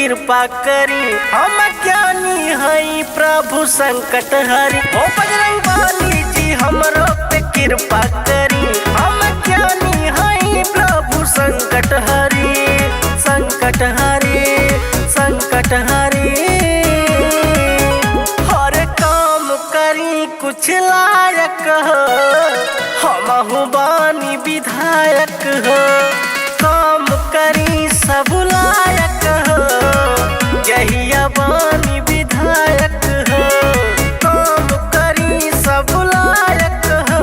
कृपा करी। हम ज्ञानी हई प्रभु संकट हरि। ओ बजरंग बली जी हमरो पे कृपा करी। हम ज्ञानी हई प्रभु संकट हरि। संकट हरि संकट हरि। हर काम करी कुछ लायक हो। हमहु बानी विधायक हो। काम करी सब लायक हो। जहिया बानी विधायक हो। काम करी सब लायक हो।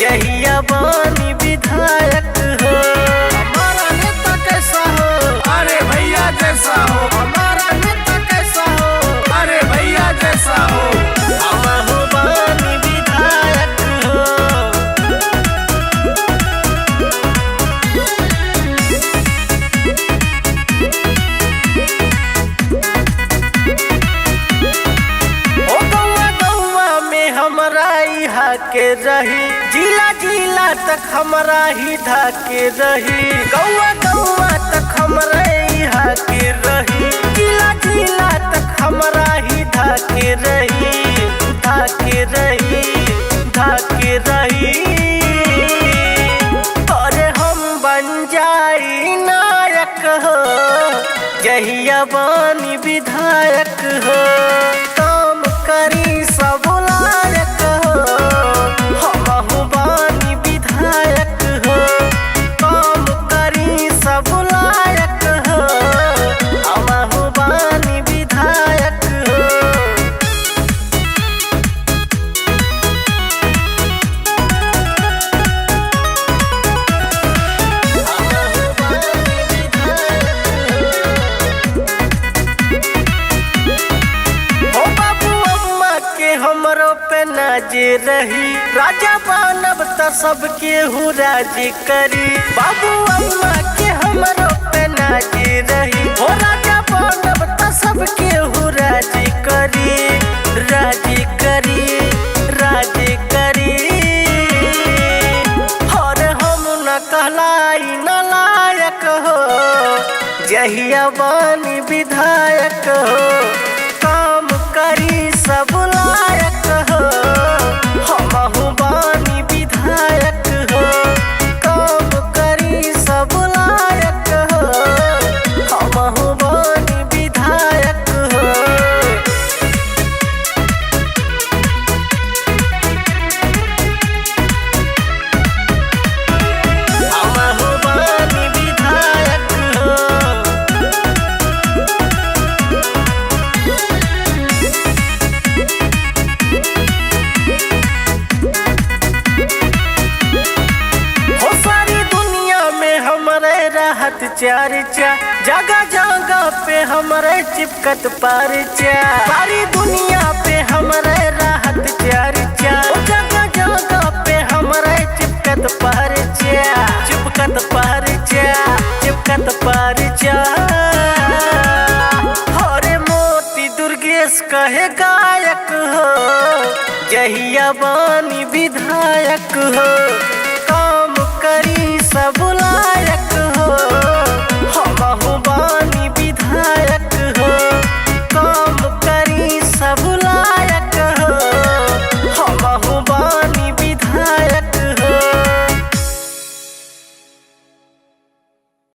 जहिया बानी विधायक हो। हमारा नेता कैसा हो? अरे भैया जैसा हो। हमारा नेता कैसा हो? अरे भैया जैसा हो। हमहु बानी विधायक हो। ओ गौवा गौवा में हमरा इहा के रही। जिला जिला तक हमरा ही धाके रही। गौवा गौवा तक हमरा इहा के रही। जिला जिला तक हमरा ही धाके रही। धाके रही धाके रही। अरे हम बन जाई नायक हो। जहिया बानी विधायक हो। काम करी सब लायक हो। हमहु बानी विधायक हो। काम करी सब लायक हो। हमहु बानी विधायक हो। ओ बाबू अम्मा के हमरो पे नाजे रही। राजा बनब त सबके हूँ राजी करी। बाबू अम्मा के हमरो पे नाजे रही। ओ राजा बनब त सबके हूँ राजी करी। राजी करी राजी करी। और हम न कहलाई न लायक हो। जहिया बानी विधायक हो। काम करी सब लायक हो। हमहु बानी विधायक हो। काम करी सब लायक हो। हमहु बानी विधायक हो। हमहु बानी विधायक हो। हो सारी दुनिया में हमारे राहत चर्चा। जगह जगह पे हमारे चिपकत परचा। सारी दुनिया पे हमारे राहत चर्चा। जगह जगह पे हमारे चिपकत परचा। चिपकत परचा चिपकत परचा। हरे मोती दुर्गेश कहे गायक हो। जहिया बानी विधायक हो।